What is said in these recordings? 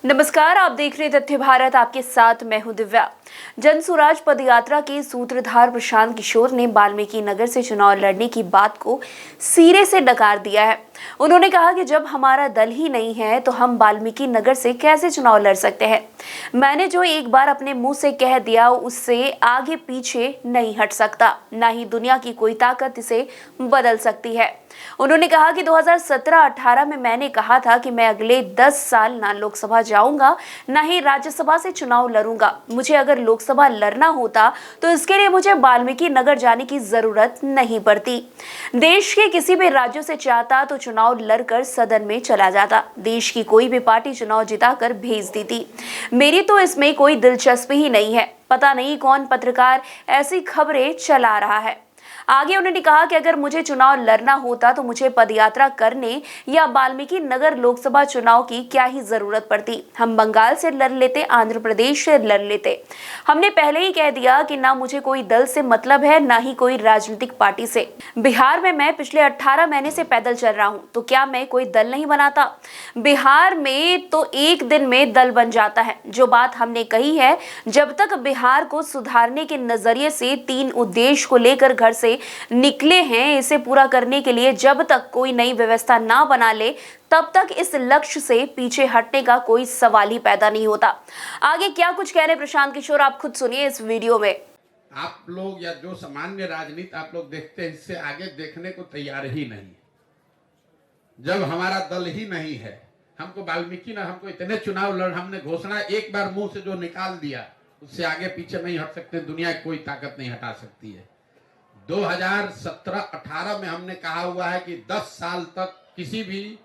नमस्कार, आप देख रहे तथ्य भारत। आपके साथ मैं हूं दिव्या। जन स्वराज पदयात्रा के सूत्रधार प्रशांत किशोर ने वाल्मीकि नगर से चुनाव लड़ने की बात को सिरे से नकार दिया है। उन्होंने कहा कि जब हमारा दल ही नहीं है तो हम वाल्मीकि नगर से कैसे चुनाव लड़ सकते हैं। मैंने जो एक बार अपने मुंह से कह दिया उससे आगे पीछे नहीं हट सकता, ना ही दुनिया की कोई ताकत इसे बदल सकती है। उन्होंने कहा कि 2017-18 में मैंने कहा था कि मैं अगले 10 साल ना लोकसभा जाऊंगा ना ही राज्यसभा से चुनाव लड़ूंगा। मुझे अगर लोकसभा लड़ना होता तो इसके लिए मुझे वाल्मीकि नगर जाने की जरूरत नहीं पड़ती। देश के किसी भी राज्यों से चाहता तो चुनाव लड़कर सदन में चला जाता। देश की कोई भी पार्टी चुनाव जिताकर भेज देती। मेरी तो इसमें कोई दिलचस्पी ही नहीं है। पता नहीं कौन पत्रकार ऐसी खबरें चला रहा है। आगे उन्होंने कहा कि अगर मुझे चुनाव लड़ना होता तो मुझे पदयात्रा करने या वाल्मीकि नगर लोकसभा चुनाव की क्या ही जरूरत पड़ती। हम बंगाल से लड़ लेते, आंध्र प्रदेश से लड़ लेते। हमने पहले ही कह दिया कि ना मुझे कोई दल से मतलब है ना ही कोई राजनीतिक पार्टी से। बिहार में मैं पिछले 18 महीने से पैदल चल रहा हूं, तो क्या मैं कोई दल नहीं बनाता? बिहार में तो एक दिन में दल बन जाता है। जो बात हमने कही है, जब तक बिहार को सुधारने के नजरिए से 3 उद्देश्य को लेकर घर से निकले हैं, इसे पूरा करने के लिए जब तक कोई नई व्यवस्था ना बना ले तब तक इस लक्ष्य से पीछे हटने का कोई सवाल ही पैदा नहीं होता। आगे क्या कुछ कह रहे प्रशांत किशोर, आप खुद सुनिए इस वीडियो में। आप लोग या जो सामान्य राजनीति आप लोग देखते हैं, इससे आगे देखने को तैयार ही नहीं। जब हमारा दल ही नहीं है, हमको वाल्मीकि ना, हमको इतने चुनाव लड़, हमने घोषणा एक बार मुंह से जो निकाल दिया उससे आगे पीछे नहीं हट सकते। दुनिया की कोई ताकत नहीं हटा सकती है। 2017-18 में हमने कहा हुआ है कि 10 साल तक किसी भी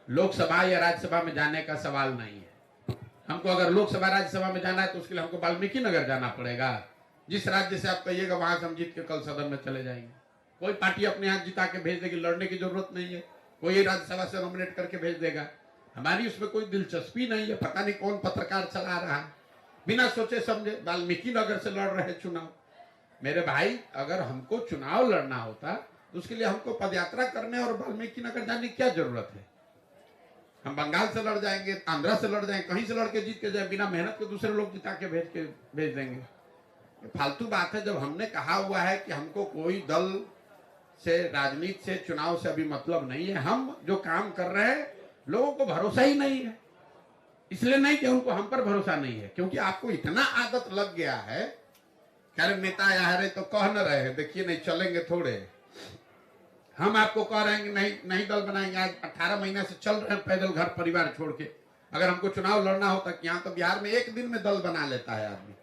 लोकसभा या राज्यसभा में जाने का सवाल नहीं है। हमको अगर लोकसभा राज्यसभा में जाना है तो उसके लिए हमको वाल्मीकि नगर जाना पड़ेगा। जिस राज्य से आप कहिएगा वहां से हम जीत के कल सदन में चले जाएंगे। कोई पार्टी अपने यहाँ जिता के भेज देगी, लड़ने की जरूरत नहीं है। कोई राज्यसभा से नॉमिनेट करके भेज देगा। हमारी उसमें कोई दिलचस्पी नहीं है। पता नहीं कौन पत्रकार चला रहा है, बिना सोचे समझे वाल्मीकि नगर से लड़ रहे चुनाव। मेरे भाई, अगर हमको चुनाव लड़ना होता तो उसके लिए हमको पदयात्रा करने और वाल्मीकि नगर जाने की क्या जरूरत है? हम बंगाल से लड़ जाएंगे, आंध्रा से लड़ जाएंगे, कहीं से लड़ के जीत के जाए, बिना मेहनत के दूसरे लोग जिता के भेज देंगे। फालतू बात है। जब हमने कहा हुआ है कि हमको कोई दल से, राजनीति से, चुनाव से अभी मतलब नहीं है। हम जो काम कर रहे हैं लोगों को भरोसा ही नहीं है। इसलिए नहीं कि उनको हम पर भरोसा नहीं है, क्योंकि आपको इतना आदत लग गया है। कह नेता आ रहे तो कह न रहे हैं, देखिए नहीं चलेंगे थोड़े। हम आपको कह रहे हैं कि नहीं दल बनाएंगे। आज 18 महीने से चल रहे हैं पैदल, घर परिवार छोड़ के। अगर हमको चुनाव लड़ना होता, यहाँ तो बिहार में एक दिन में दल बना लेता है आदमी।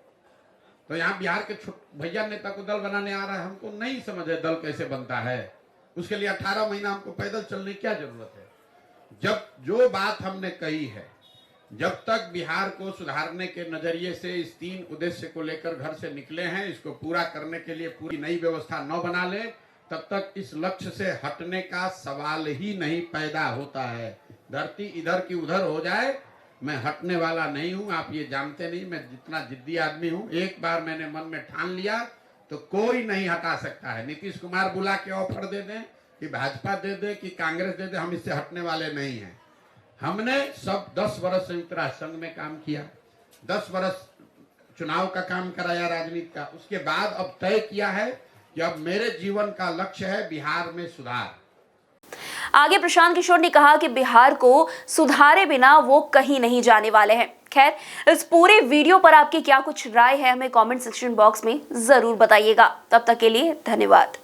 तो यहाँ बिहार के भैया नेता को दल बनाने आ रहा है। हमको नहीं समझ है दल कैसे बनता है। उसके लिए 18 महीना हमको पैदल चलने की क्या जरूरत है? जब जो बात हमने कही है, जब तक बिहार को सुधारने के नजरिए से इस 3 उद्देश्य को लेकर घर से निकले हैं, इसको पूरा करने के लिए पूरी नई व्यवस्था न बना ले, तब तक इस लक्ष्य से हटने का सवाल ही नहीं पैदा होता है। धरती इधर की उधर हो जाए, मैं हटने वाला नहीं हूं। आप ये जानते नहीं मैं जितना जिद्दी आदमी हूं। एक बार मैंने मन में ठान लिया तो कोई नहीं हटा सकता है। नीतीश कुमार बुला के ऑफर दे दें कि भाजपा दे दे कि कांग्रेस दे दे, हम इससे हटने वाले नहीं हैं। हमने सब 10 वर्ष संयुक्त राष्ट्र संघ में काम किया, 10 वर्ष चुनाव का काम कराया राजनीति का। उसके बाद अब तय किया है कि अब मेरे जीवन का लक्ष्य है बिहार में सुधार। आगे प्रशांत किशोर ने कहा कि बिहार को सुधारे बिना वो कहीं नहीं जाने वाले हैं। खैर, इस पूरे वीडियो पर आपकी क्या कुछ राय है, हमें कमेंट सेक्शन बॉक्स में जरूर बताइएगा। तब तक के लिए धन्यवाद।